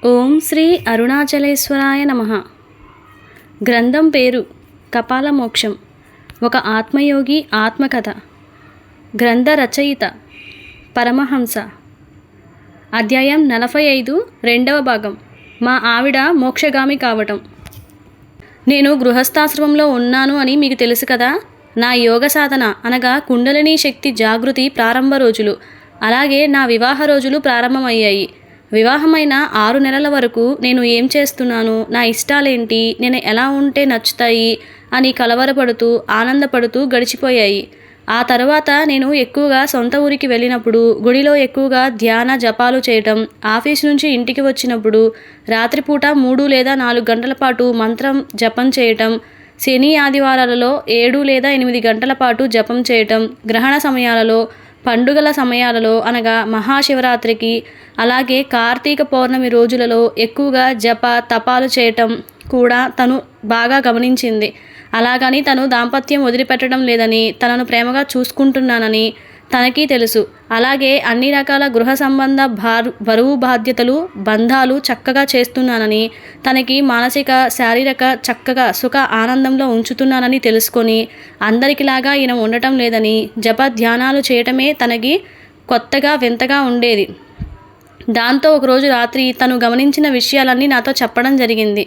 ఓం శ్రీ అరుణాచలేశ్వరాయ నమః. గ్రంథం పేరు కపాలమోక్షం. ఒక ఆత్మయోగి ఆత్మకథ. గ్రంథ రచయిత పరమహంస. అధ్యాయం 45, 2వ భాగం. మా ఆవిడ మోక్షగామి కావటం. నేను గృహస్థాశ్రమంలో ఉన్నాను అని మీకు తెలుసు కదా. నా యోగ సాధన అనగా కుండలినీ శక్తి జాగృతి ప్రారంభ రోజులు, అలాగే నా వివాహ రోజులు ప్రారంభమయ్యాయి. వివాహమైన 6 నెలల వరకు నేను ఏం చేస్తున్నాను, నా ఇష్టాలేంటి, నేను ఎలా ఉంటే నచ్చుతాయి అని కలవరపడుతూ ఆనందపడుతూ గడిచిపోయాయి. ఆ తర్వాత నేను ఎక్కువగా సొంత ఊరికి వెళ్ళినప్పుడు గుడిలో ఎక్కువగా ధ్యాన జపాలు చేయటం, ఆఫీస్ నుంచి ఇంటికి వచ్చినప్పుడు రాత్రిపూట 3 లేదా 4 గంటల పాటు మంత్రం జపం చేయటం, శని ఆదివారాలలో 7 లేదా 8 గంటల పాటు జపం చేయటం, గ్రహణ సమయాలలో, పండుగల సమయాలలో అనగా మహాశివరాత్రికి, అలాగే కార్తీక పౌర్ణమి రోజులలో ఎక్కువగా జప తపాలు చేయటం కూడా తను బాగా గమనించింది. అలాగని తను దాంపత్యం వదిలిపెట్టడం లేదని, తనను ప్రేమగా చూసుకుంటున్నానని తనకి తెలుసు. అలాగే అన్ని రకాల గృహ సంబంధ బరువు బాధ్యతలు బంధాలు చక్కగా చేస్తున్నానని, తనకి మానసిక శారీరక చక్కగా సుఖ ఆనందంలో ఉంచుతున్నానని తెలుసుకొని, అందరికిలాగా ఈయన ఉండటం లేదని, జప ధ్యానాలు చేయటమే తనకి కొత్తగా వింతగా ఉండేది. దాంతో ఒకరోజు రాత్రి తను గమనించిన విషయాలన్నీ నాతో చెప్పడం జరిగింది.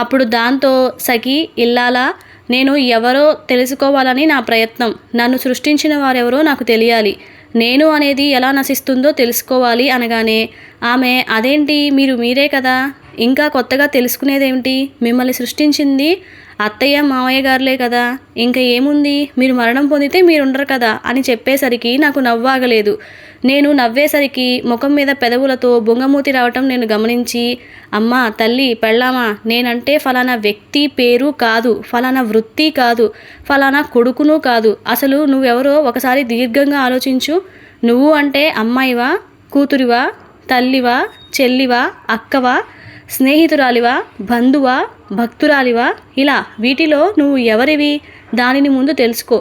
అప్పుడు దాంతో సఖి ఇల్లాలా, నేను ఎవరో తెలుసుకోవాలని నా ప్రయత్నం. నన్ను సృష్టించిన వారెవరో నాకు తెలియాలి. నేను అనేది ఎలా నశిస్తుందో తెలుసుకోవాలి అనగానే ఆమె, అదేంటి మీరే కదా, ఇంకా కొత్తగా తెలుసుకునేదేమిటి, మిమ్మల్ని సృష్టించింది అత్తయ్య మామయ్య గారులే కదా, ఇంకా ఏముంది, మీరు మరణం పొందితే మీరుండరు కదా అని చెప్పేసరికి నాకు నవ్వాగలేదు. నేను నవ్వేసరికి ముఖం మీద పెదవులతో బొంగమూతి రావటం నేను గమనించి, అమ్మా తల్లి పెళ్ళామా, నేనంటే ఫలానా వ్యక్తి పేరు కాదు, ఫలానా వృత్తి కాదు, ఫలానా కొడుకును కాదు, అసలు నువ్వెవరో ఒకసారి దీర్ఘంగా ఆలోచించు. నువ్వు అంటే అమ్మాయివా, కూతురివా, తల్లివా, చెల్లివా, అక్కవా, స్నేహితురాలివా, బంధువా, భక్తురాలివా, ఇలా వీటిలో నువ్వు ఎవరివి, దానిని ముందు తెలుసుకో.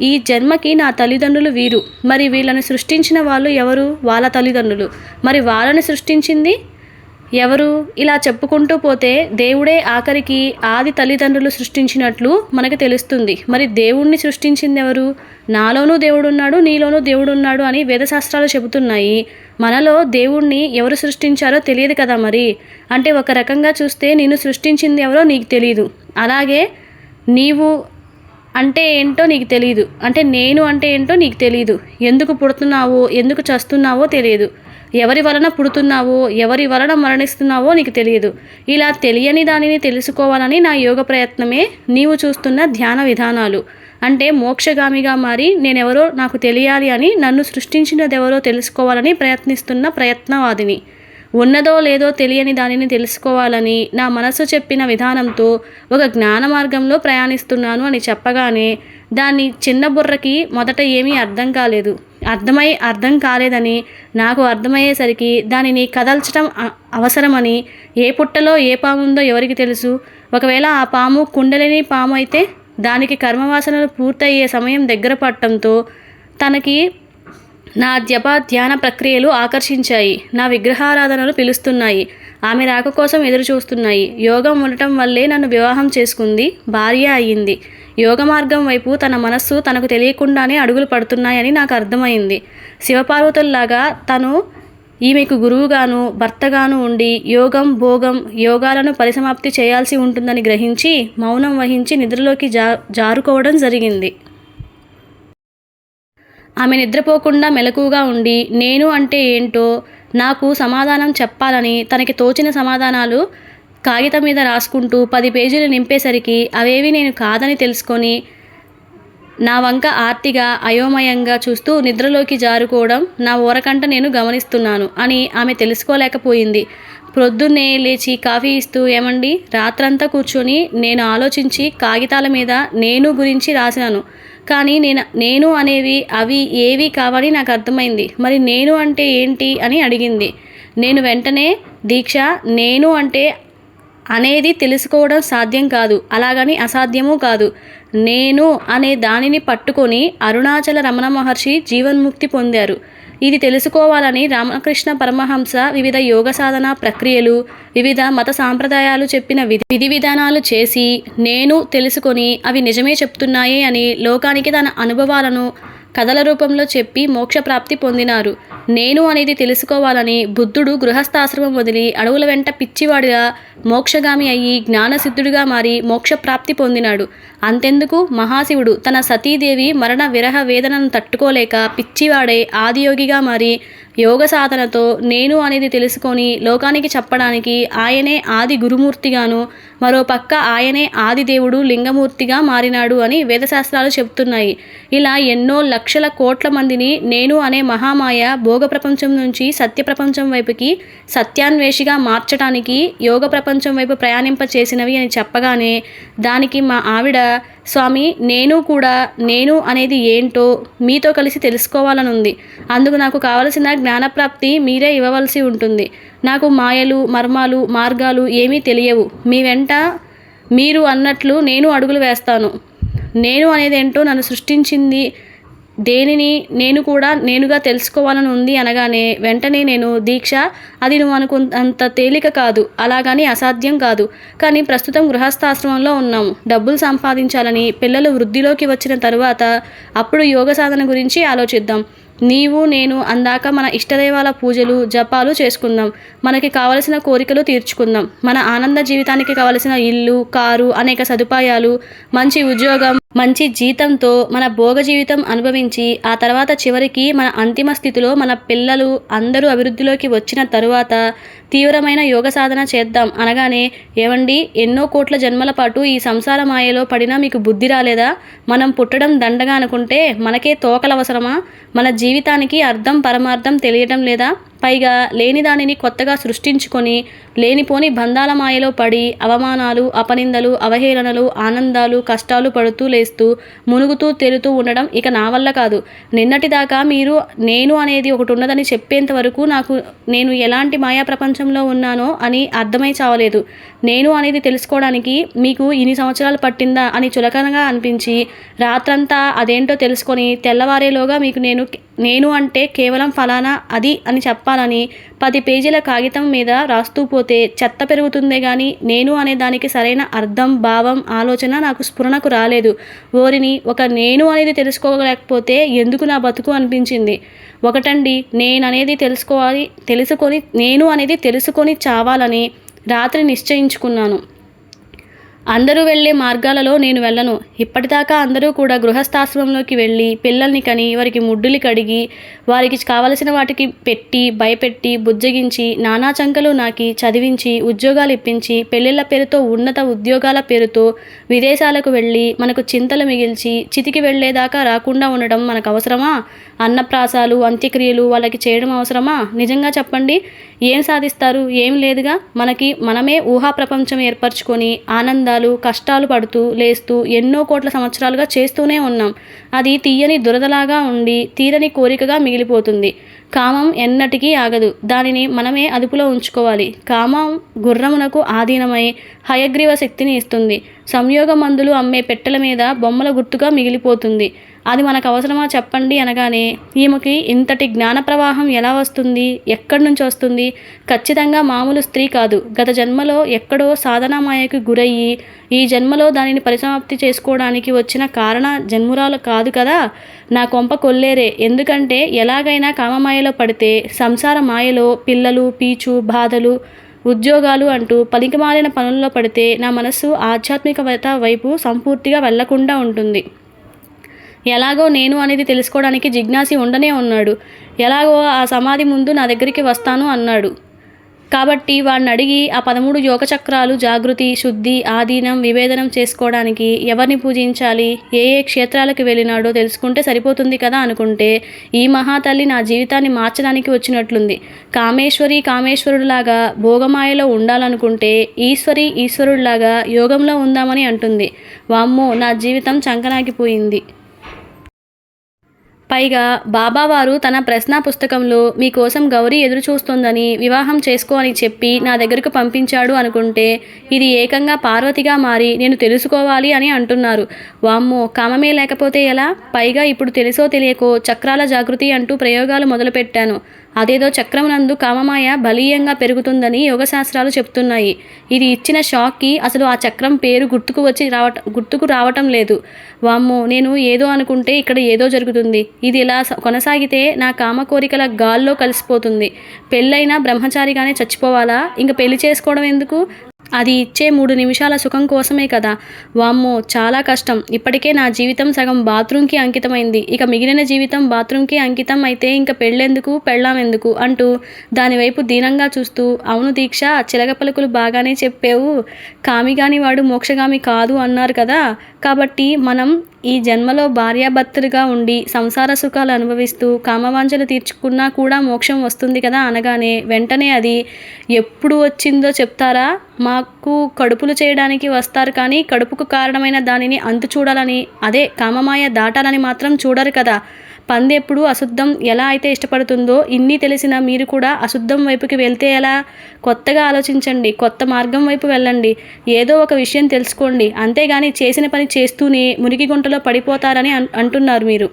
ఈ జన్మకి నా తల్లిదండ్రులు వీరు, మరి వీళ్ళని సృష్టించిన వాళ్ళు ఎవరు, వాళ్ళ తల్లిదండ్రులు, మరి వాళ్ళని సృష్టించింది ఎవరు, ఇలా చెప్పుకుంటూ పోతే దేవుడే ఆఖరికి ఆది తల్లిదండ్రులు సృష్టించినట్లు మనకు తెలుస్తుంది. మరి దేవుణ్ణి సృష్టించింది ఎవరు, నాలోనూ దేవుడున్నాడు నీలోనూ దేవుడున్నాడు అని వేదశాస్త్రాలు చెబుతున్నాయి. మనలో దేవుణ్ణి ఎవరు సృష్టించారో తెలియదు కదా. మరి అంటే ఒక రకంగా చూస్తే నిన్ను సృష్టించింది ఎవరో నీకు తెలియదు, అలాగే నీవు అంటే ఏంటో నీకు తెలియదు, అంటే నేను అంటే ఏంటో నీకు తెలియదు, ఎందుకు పుడుతున్నావో ఎందుకు చస్తున్నావో తెలియదు, ఎవరి వలన పుడుతున్నావో ఎవరి వలన మరణిస్తున్నావో నీకు తెలియదు. ఇలా తెలియని దానిని తెలుసుకోవాలని నా యోగ ప్రయత్నమే నీవు చూస్తున్న ధ్యాన విధానాలు. అంటే మోక్షగామిగా మారి నేనెవరో నాకు తెలియాలి అని, నన్ను సృష్టించినదెవరో తెలుసుకోవాలని ప్రయత్నిస్తున్న ప్రయత్నవాదిని. ఉన్నదో లేదో తెలియని దానిని తెలుసుకోవాలని నా మనసు చెప్పిన విధానంతో ఒక జ్ఞాన మార్గంలో ప్రయాణిస్తున్నాను అని చెప్పగానే దాన్ని చిన్న బుర్రకి మొదట ఏమీ అర్థం కాలేదని నాకు అర్థమయ్యేసరికి దానిని కదల్చడం అవసరమని, ఏ పుట్టలో ఏ పాము ఉందో ఎవరికి తెలుసు, ఒకవేళ ఆ పాము కుండలిని పాము అయితే దానికి కర్మవాసనలు పూర్తయ్యే సమయం దగ్గర పడటంతో తనకి నా జప ధ్యాన ప్రక్రియలు ఆకర్షించాయి, నా విగ్రహారాధనలు పిలుస్తున్నాయి, ఆమె రాక కోసం ఎదురు చూస్తున్నాయి. యోగం ఉండటం వల్లే నన్ను వివాహం చేసుకుంది, భార్య అయ్యింది. యోగ మార్గం వైపు తన మనస్సు తనకు తెలియకుండానే అడుగులు పడుతున్నాయని నాకు అర్థమైంది. శివపార్వతుల్లాగా తను ఈమెకు గురువుగాను భర్తగాను ఉండి యోగం భోగం యోగాలను పరిసమాప్తి చేయాల్సి ఉంటుందని గ్రహించి మౌనం వహించి నిద్రలోకి జారుకోవడం జరిగింది. ఆమె నిద్రపోకుండా మెలకుగా ఉండి నేను అంటే ఏంటో నాకు సమాధానం చెప్పాలని తనకి తోచిన సమాధానాలు కాగితం మీద రాసుకుంటూ 10 పేజీలు నింపేసరికి అవేవి నేను కాదని తెలుసుకొని నా వంక ఆర్తిగా అయోమయంగా చూస్తూ నిద్రలోకి జారుకోవడం నా ఊరకంట నేను గమనిస్తున్నాను అని ఆమె తెలుసుకోలేకపోయింది. ప్రొద్దున్నే లేచి కాఫీ ఇస్తూ, ఏమండి, రాత్రంతా కూర్చొని నేను ఆలోచించి కాగితాల మీద నేను గురించి రాశాను, కానీ నేను అనేవి అవి ఏవి కావని నాకు అర్థమైంది. మరి నేను అంటే ఏంటి అని అడిగింది. నేను వెంటనే, దీక్ష, నేను అంటే అనేది తెలుసుకోవడం సాధ్యం కాదు, అలాగని అసాధ్యమూ కాదు. నేను అనే దానిని పట్టుకొని అరుణాచల రమణ మహర్షి జీవన్ముక్తి పొందారు. ఇది తెలుసుకోవాలని రామకృష్ణ పరమహంస వివిధ యోగ సాధన ప్రక్రియలు, వివిధ మత సాంప్రదాయాలు చెప్పిన విధి విధానాలు చేసి నేను తెలుసుకొని అవి నిజమే చెప్తున్నాయే అని లోకానికి తన అనుభవాలను కథల రూపంలో చెప్పి మోక్షప్రాప్తి పొందినారు. నేను అనేది తెలుసుకోవాలని బుద్ధుడు గృహస్థాశ్రమం వదిలి అడవుల వెంట పిచ్చివాడిగా మోక్షగామి అయ్యి జ్ఞానసిద్ధుడిగా మారి మోక్షప్రాప్తి పొందినాడు. అంతెందుకు, మహాశివుడు తన సతీదేవి మరణ విరహ వేదనను తట్టుకోలేక పిచ్చివాడై ఆదియోగిగా మారి యోగ సాధనతో నేను అనేది తెలుసుకొని లోకానికి చెప్పడానికి ఆయనే ఆది గురుమూర్తిగాను, మరో పక్క ఆయనే ఆదిదేవుడు లింగమూర్తిగా మారినాడు అని వేదశాస్త్రాలు చెబుతున్నాయి. ఇలా ఎన్నో లక్షల కోట్ల మందిని నేను అనే మహామాయ భోగ ప్రపంచం నుంచి సత్య ప్రపంచం వైపుకి సత్యాన్వేషిగా మార్చడానికి యోగ ప్రపంచం వైపు ప్రయాణింప చేసినవి అని చెప్పగానే దానికి మా ఆవిడ, స్వామి నేను అనేది ఏంటో మీతో కలిసి తెలుసుకోవాలని ఉంది. అందుకు నాకు కావలసిన జ్ఞానప్రాప్తి మీరే ఇవ్వవలసి ఉంటుంది. నాకు మాయలు మర్మాలు మార్గాలు ఏమీ తెలియవు. మీ వెంట మీరు అన్నట్లు నేను అడుగులు వేస్తాను. నేను అనేది ఏంటో, నన్ను సృష్టించింది దేనిని నేను కూడా నేనుగా తెలుసుకోవాలని ఉంది అనగానే వెంటనే నేను, దీక్ష అది నువ్వు అనుకున్నంత తేలిక కాదు, అలాగని అసాధ్యం కాదు. కానీ ప్రస్తుతం గృహస్థాశ్రమంలో ఉన్నాము. డబ్బులు సంపాదించాలని, పిల్లలు వృద్ధిలోకి వచ్చిన తరువాత అప్పుడు యోగ సాధన గురించి ఆలోచిద్దాం. నీవు నేను అందాక మన ఇష్టదైవాల పూజలు జపాలు చేసుకుందాం. మనకి కావలసిన కోరికలు తీర్చుకుందాం. మన ఆనంద జీవితానికి కావలసిన ఇల్లు, కారు, అనేక సదుపాయాలు, మంచి ఉద్యోగం, మంచి జీతంతో మన భోగ జీవితం అనుభవించి ఆ తర్వాత చివరికి మన అంతిమ స్థితిలో మన పిల్లలు అందరూ అభివృద్ధిలోకి వచ్చిన తరువాత తీవ్రమైన యోగ సాధన చేద్దాం అనగానే, ఏవండి, ఎన్నో కోట్ల జన్మల పాటు ఈ సంసార మాయలో పడినా మీకు బుద్ధి రాలేదా? మనం పుట్టడం దండగా అనుకుంటే మనకే తోకలవసరమా? మన జీవితానికి అర్థం పరమార్థం తెలియటం లేదా? పైగా లేని దానిని కొత్తగా సృష్టించుకొని లేనిపోని బంధాల మాయలో పడి అవమానాలు, అపనిందలు, అవహేళనలు, ఆనందాలు, కష్టాలు పడుతూ లేస్తూ మునుగుతూ తేలుతూ ఉండడం ఇక నా వల్ల కాదు. నిన్నటిదాకా మీరు నేను అనేది ఒకటి ఉన్నదని చెప్పేంత వరకు నేను ఎలాంటి మాయా ప్రపంచంలో ఉన్నానో అని అర్థమై చావలేదు. నేను అనేది తెలుసుకోవడానికి మీకు ఇన్ని సంవత్సరాలు పట్టిందా అని చులకనగా అనిపించి రాత్రంతా అదేంటో తెలుసుకొని తెల్లవారేలోగా మీకు నేను అంటే కేవలం ఫలానా అది అని చెప్పాలని 10 పేజీల కాగితం మీద రాస్తూ పోతే చెత్త పెరుగుతుందే కానీ నేను అనే దానికి సరైన అర్థం, భావం, ఆలోచన నాకు స్ఫురణకు రాలేదు. ఓరిని, ఒక నేను అనేది తెలుసుకోలేకపోతే ఎందుకు నా బతుకు అనిపించింది. ఒకటండి, నేను అనేది తెలుసుకొని చావాలని రాత్రి నిశ్చయించుకున్నాను. అందరూ వెళ్ళే మార్గాలలో నేను వెళ్ళను. ఇప్పటిదాకా అందరూ కూడా గృహస్థాశ్రమంలోకి వెళ్ళి పిల్లల్ని కని వారికి ముడ్డులు కడిగి వారికి కావలసిన వాటికి పెట్టి భయపెట్టి బుజ్జగించి నానా చంకలు నాకి చదివించి ఉద్యోగాలు ఇప్పించి పెళ్ళిళ్ళ పేరుతో ఉన్నత ఉద్యోగాల పేరుతో విదేశాలకు వెళ్ళి మనకు చింతలు మిగిల్చి చితికి వెళ్ళేదాకా రాకుండా ఉండడం మనకు అవసరమా? అన్నప్రాసాలు, అంత్యక్రియలు వాళ్ళకి చేయడం అవసరమా? నిజంగా చెప్పండి, ఏం సాధిస్తారు? ఏం లేదుగా. మనమే ఊహా ప్రపంచం ఏర్పరచుకొని ఆనందాలు కష్టాలు పడుతూ లేస్తూ ఎన్నో కోట్ల సంవత్సరాలుగా చేస్తూనే ఉన్నాం. అది తీయని దురదలాగా ఉండి తీరని కోరికగా మిగిలిపోతుంది. కామం ఎన్నటికీ ఆగదు. దానిని మనమే అదుపులో ఉంచుకోవాలి. కామం గుర్రమునకు ఆధీనమై హయగ్రీవ శక్తిని ఇస్తుంది. సంయోగ మందులు అమ్మే పెట్టెల మీద బొమ్మల గుర్తుగా మిగిలిపోతుంది. అది మనకు అవసరమా చెప్పండి అనగానే ఈమెకి ఇంతటి జ్ఞాన ప్రవాహం ఎలా వస్తుంది? ఎక్కడి నుంచి వస్తుంది? ఖచ్చితంగా మామూలు స్త్రీ కాదు. గత జన్మలో ఎక్కడో సాధనా మాయకు గురయ్యి ఈ జన్మలో దానిని పరిసమాప్తి చేసుకోవడానికి వచ్చిన కారణ జన్మురాలు కాదు కదా. నా కొంప కొల్లేరే. ఎందుకంటే ఎలాగైనా కామమాయలో పడితే సంసార మాయలో పిల్లలు, పీచు, బాధలు, ఉద్యోగాలు అంటూ పలికిమాలిన పనుల్లో పడితే నా మనస్సు ఆధ్యాత్మికత వైపు సంపూర్తిగా వెళ్లకుండా ఉంటుంది. ఎలాగో నేను అనేది తెలుసుకోవడానికి జిజ్ఞాసి ఉండనే ఉన్నాడు. ఎలాగో ఆ సమాధి ముందు నా దగ్గరికి వస్తాను అన్నాడు. కాబట్టి వాడిని అడిగి ఆ 13 యోగ చక్రాలు జాగృతి, శుద్ధి, ఆధీనం, విభేదనం చేసుకోవడానికి ఎవరిని పూజించాలి, ఏ క్షేత్రాలకు వెళ్ళినాడో తెలుసుకుంటే సరిపోతుంది కదా అనుకుంటే ఈ మహాతల్లి నా జీవితాన్ని మార్చడానికి వచ్చినట్లుంది. కామేశ్వరుడిలాగా భోగమాయలో ఉండాలనుకుంటే ఈశ్వరుడిలాగా యోగంలో ఉందామని అంటుంది. వామ్మో, నా జీవితం చంకనాకిపోయింది. పైగా బాబావారు తన ప్రశ్న పుస్తకంలో మీకోసం గౌరీ ఎదురు చూస్తోందని, వివాహం చేసుకో అని చెప్పి నా దగ్గరకు పంపించాడు అనుకుంటే ఇది ఏకంగా పార్వతిగా మారి నేను తెలుసుకోవాలి అని అంటున్నారు. వామ్మో, కామమే లేకపోతే ఎలా? పైగా ఇప్పుడు తెలుసో తెలియకో చక్రాల జాగృతి అంటూ ప్రయోగాలు మొదలుపెట్టాను. అదేదో చక్రమునందు కామమాయ బలీయంగా పెరుగుతుందని యోగశాస్త్రాలు చెప్తున్నాయి. ఇది ఇచ్చిన షాక్కి అసలు ఆ చక్రం పేరు గుర్తుకు రావటం లేదు. వామ్మో, నేను ఏదో అనుకుంటే ఇక్కడ ఏదో జరుగుతుంది. ఇది ఇలా కొనసాగితే నా కామ కోరికల గాల్లో కలిసిపోతుంది. పెళ్ళైనా బ్రహ్మచారిగానే చచ్చిపోవాలా? ఇంక పెళ్లి చేసుకోవడం ఎందుకు? అది ఇచ్చే 3 నిమిషాల సుఖం కోసమే కదా. వామ్మో, చాలా కష్టం. ఇప్పటికే నా జీవితం సగం బాత్రూంకి అంకితమైంది. ఇక మిగిలిన జీవితం బాత్రూంకి అంకితం అయితే ఇంక పెళ్ళెందుకు, పెళ్ళామెందుకు అంటూ దానివైపు దీనంగా చూస్తూ, అవును దీక్ష, చిలక పలుకులు బాగానే చెప్పేవు. కామిగాని వాడు మోక్షగామి కాదు అన్నారు కదా. కాబట్టి మనం ఈ జన్మలో భార్యాభర్తలుగా ఉండి సంసార సుఖాలు అనుభవిస్తూ కామవాంఛలు తీర్చుకున్నా కూడా మోక్షం వస్తుంది కదా అనగానే వెంటనే అది ఎప్పుడు వచ్చిందో చెప్తారా? మాకు కడుపులు చేయడానికి వస్తారు కానీ కడుపుకు కారణమైన దానిని అంతు చూడాలని, అదే కామమాయ దాటాలని మాత్రం చూడరు కదా. పంది ఎప్పుడు అశుద్ధం ఎలా అయితే ఇష్టపడుతుందో ఇన్ని తెలిసిన మీరు కూడా అశుద్ధం వైపుకి వెళ్తే ఎలా? కొత్తగా ఆలోచించండి, కొత్త మార్గం వైపు వెళ్ళండి, ఏదో ఒక విషయం తెలుసుకోండి. అంతేగాని చేసిన పని చేస్తూనే మురికి గుంటలో పడిపోతారని అంటున్నారు మీరు.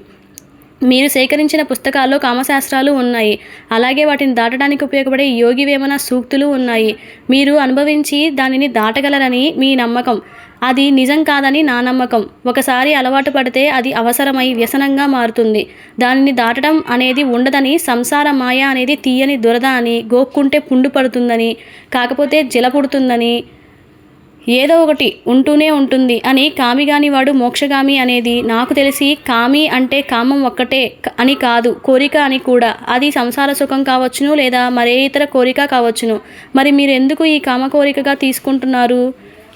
మీరు సేకరించిన పుస్తకాల్లో కామశాస్త్రాలు ఉన్నాయి. అలాగే వాటిని దాటడానికి ఉపయోగపడే యోగి వేమన సూక్తులు ఉన్నాయి. మీరు అనుభవించి దానిని దాటగలరని మీ నమ్మకం. అది నిజం కాదని నా నమ్మకం. ఒకసారి అలవాటు పడితే అది అవసరమై వ్యసనంగా మారుతుంది. దానిని దాటడం అనేది ఉండదని, సంసార మాయ అనేది తీయని దురద అని, గోక్కుంటే పుండు పడుతుందని, కాకపోతే జల పుడుతుందని, ఏదో ఒకటి ఉంటూనే ఉంటుంది అని, కామిగాని వాడు మోక్షగామి అనేది నాకు తెలిసి కామి అంటే కామం ఒక్కటే అని కాదు, కోరిక అని కూడా. అది సంసార సుఖం కావచ్చును, లేదా మరే ఇతర కోరిక కావచ్చును. మరి మీరు ఎందుకు ఈ కామ కోరికగా తీసుకుంటున్నారు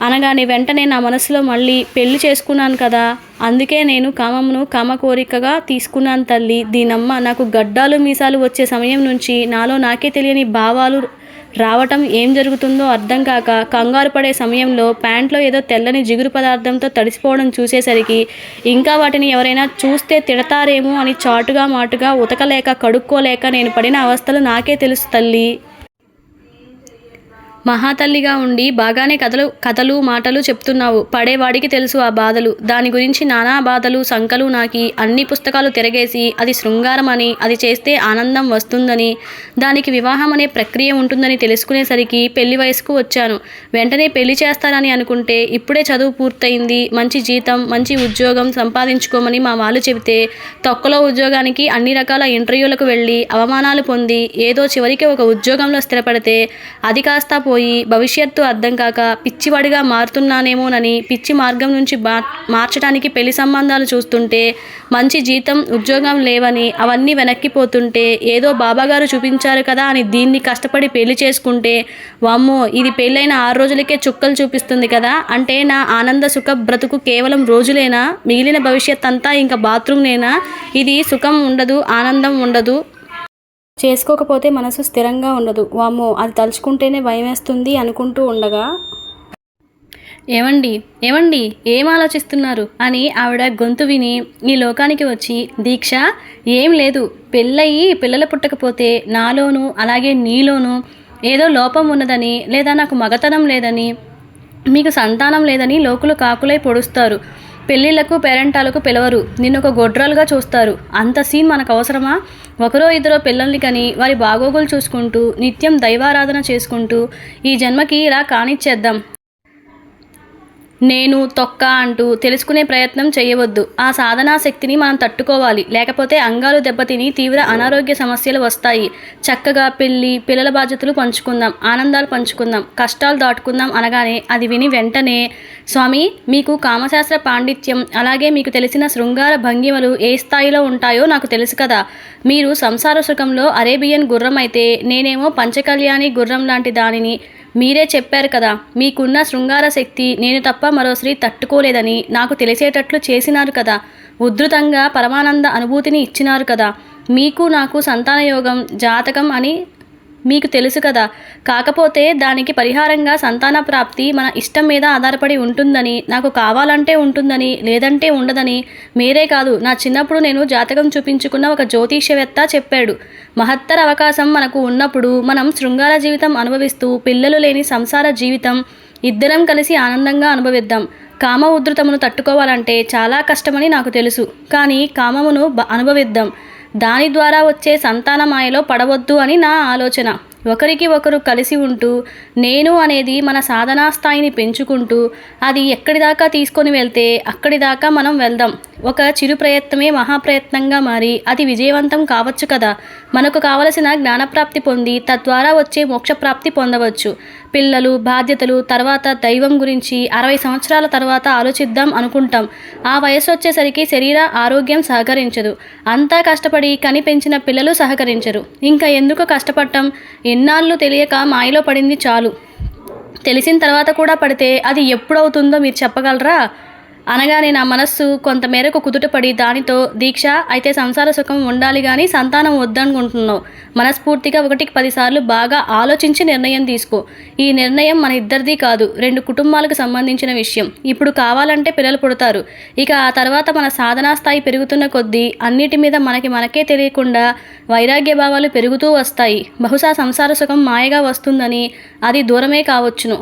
అనగానే వెంటనే నా మనసులో మళ్ళీ పెళ్లి చేసుకున్నాను కదా, అందుకే నేను కామమును కామ కోరికగా తీసుకున్నాను తల్లి. దీనమ్మ, నాకు గడ్డాలు మీసాలు వచ్చే సమయం నుంచి నాలో నాకే తెలియని భావాలు రావటం, ఏం జరుగుతుందో అర్థం కాక కంగారు పడే సమయంలో ప్యాంట్లో ఏదో తెల్లని జిగురు పదార్థంతో తడిసిపోవడం చూసేసరికి ఇంకా వాటిని ఎవరైనా చూస్తే తిడతారేమో అని చాటుగా మాటుగా ఉతకలేక కడుక్కోలేక నేను పడిన అవస్థలు నాకే తెలుసు తల్లి. మహాతల్లిగా ఉండి బాగానే కథలు మాటలు చెప్తున్నావు. పడేవాడికి తెలుసు ఆ బాధలు. దాని గురించి నానా బాధలు సంకలు నాకి. అన్ని పుస్తకాలు తిరగేసి అది శృంగారం అని, అది చేస్తే ఆనందం వస్తుందని, దానికి వివాహం అనే ప్రక్రియ ఉంటుందని తెలుసుకునేసరికి పెళ్లి వయసుకు వచ్చాను. వెంటనే పెళ్లి చేస్తారని అనుకుంటే ఇప్పుడే చదువు పూర్తయింది, మంచి జీతం, మంచి ఉద్యోగం సంపాదించుకోమని మా వాళ్ళు చెబితే తొక్కలో ఉద్యోగానికి అన్ని రకాల ఇంటర్వ్యూలకు వెళ్ళి అవమానాలు పొంది ఏదో చివరికి ఒక ఉద్యోగంలో స్థిరపడితే అది కాస్త పోయి భవిష్యత్తు అర్థం కాక పిచ్చివాడిగా మారుతున్నానేమోనని పిచ్చి మార్గం నుంచి మార్చడానికి పెళ్లి సంబంధాలు చూస్తుంటే మంచి జీతం ఉద్యోగం లేవని అవన్నీ వెనక్కిపోతుంటే ఏదో బాబాగారు చూపించారు కదా అని దీన్ని కష్టపడి పెళ్లి చేసుకుంటే వామ్మో, ఇది పెళ్ళైన 6 రోజులకే చుక్కలు చూపిస్తుంది కదా. అంటే నా ఆనంద సుఖ బ్రతుకు కేవలం రోజులేనా? మిగిలిన భవిష్యత్ అంతా ఇంకా బాత్రూమ్నేనా? ఇది సుఖం ఉండదు, ఆనందం ఉండదు, చేసుకోకపోతే మనసు స్థిరంగా ఉండదు. వామ్మో, అది తలుచుకుంటేనే భయమేస్తుంది అనుకుంటూ ఉండగా, ఏమండి ఏమండి ఏం ఆలోచిస్తున్నారు అని ఆవిడ గొంతు విని ఈ లోకానికి వచ్చి, దీక్ష ఏం లేదు, పెళ్ళయి పిల్లలు పుట్టకపోతే నాలోనూ అలాగే నీలోనూ ఏదో లోపం ఉన్నదని, లేదా నాకు మగతనం లేదని, మీకు సంతానం లేదని లోకులు కాకులై పొడుస్తారు. పెళ్ళిళ్ళకు పేరెంటాలకు పిలవరు, నిన్నొక గొడ్రాలుగా చూస్తారు. అంత సీన్ మనకు అవసరమా? ఒకరో ఇద్దరో పిల్లల్ని కని వారి బాగోగులు చూసుకుంటూ నిత్యం దైవారాధన చేసుకుంటూ ఈ జన్మకి ఇలా కానిచ్చేద్దాం. నేను తొక్క అంటూ తెలుసుకునే ప్రయత్నం చేయవద్దు. ఆ సాధనా శక్తిని మనం తట్టుకోవాలి, లేకపోతే అంగాలు దెబ్బతిని తీవ్ర అనారోగ్య సమస్యలు వస్తాయి. చక్కగా పెళ్ళి, పిల్లల బాధ్యతలు పంచుకుందాం, ఆనందాలు పంచుకుందాం, కష్టాలు దాటుకుందాం అనగానే అది విని వెంటనే, స్వామి, మీకు కామశాస్త్ర పాండిత్యం అలాగే మీకు తెలిసిన శృంగార భంగిమలు ఏ స్థాయిలో ఉంటాయో నాకు తెలుసు కదా. మీరు సంసార సుఖంలో అరేబియన్ గుర్రం అయితే నేనేమో పంచకళ్యాణి గుర్రం లాంటి దానిని. మీరే చెప్పారు కదా, మీకున్న శృంగార శక్తి నేను తప్ప మరో స్త్రీ తట్టుకోలేదని నాకు తెలిసేటట్లు చేసినారు కదా. ఉద్ధృతంగా పరమానంద అనుభూతిని ఇచ్చినారు కదా. మీకు నాకు సంతానయోగం జాతకం అని మీకు తెలుసు కదా. కాకపోతే దానికి పరిహారంగా సంతాన ప్రాప్తి మన ఇష్టం మీద ఆధారపడి ఉంటుందని, నాకు కావాలంటే ఉంటుందని, లేదంటే ఉండదని మీరే కాదు, నా చిన్నప్పుడు నేను జాతకం చూపించుకున్న ఒక జ్యోతిష్యవేత్త చెప్పాడు. మహత్తర అవకాశం మనకు ఉన్నప్పుడు మనం శృంగార జీవితం అనుభవిస్తూ పిల్లలు లేని సంసార జీవితం ఇద్దరం కలిసి ఆనందంగా అనుభవిద్దాం. కామ ఉధృతమును తట్టుకోవాలంటే చాలా కష్టమని నాకు తెలుసు. కానీ కామమును అనుభవిద్దాం. దాని ద్వారా వచ్చే సంతాన మాయలో పడవద్దు అని నా ఆలోచన. ఒకరికి ఒకరు కలిసి ఉంటూ నేను అనేది మన సాధనా స్థాయిని పెంచుకుంటూ అది ఎక్కడి దాకా తీసుకొని వెళ్తే అక్కడి దాకా మనం వెళ్దాం. ఒక చిరు ప్రయత్నమే మహాప్రయత్నంగా మారి అది విజయవంతం కావచ్చు కదా. మనకు కావలసిన జ్ఞానప్రాప్తి పొంది తద్వారా వచ్చే మోక్షప్రాప్తి పొందవచ్చు. పిల్లలు, బాధ్యతలు, తర్వాత దైవం గురించి 60 సంవత్సరాల తర్వాత ఆలోచిద్దాం అనుకుంటాం. ఆ వయసు వచ్చేసరికి శరీర ఆరోగ్యం సహకరించదు. అంతా కష్టపడి కని పెంచిన పిల్లలు సహకరించరు. ఇంకా ఎందుకు కష్టపడటం? ఎన్నాళ్ళు తెలియక మాయలో పడింది చాలు. తెలిసిన తర్వాత కూడా పడితే అది ఎప్పుడవుతుందో మీరు చెప్పగలరా? అనగానే నా మనస్సు కొంతమేరకు కుదుటపడి దానితో, దీక్ష అయితే సంసార సుఖం ఉండాలి కానీ సంతానం వద్దనుకుంటున్నావు. మనస్ఫూర్తిగా 1కి 10 సార్లు బాగా ఆలోచించి నిర్ణయం తీసుకో. ఈ నిర్ణయం మన ఇద్దరిది కాదు, 2 కుటుంబాలకు సంబంధించిన విషయం. ఇప్పుడు కావాలంటే పిల్లలు పుడతారు. ఇక ఆ తర్వాత మన సాధనా స్థాయి పెరుగుతున్న కొద్దీ అన్నిటి మీద మనకే తెలియకుండా వైరాగ్య భావాలు పెరుగుతూ వస్తాయి. బహుశా సంసార సుఖం మాయగా వస్తుందని అది దూరమే కావచ్చును.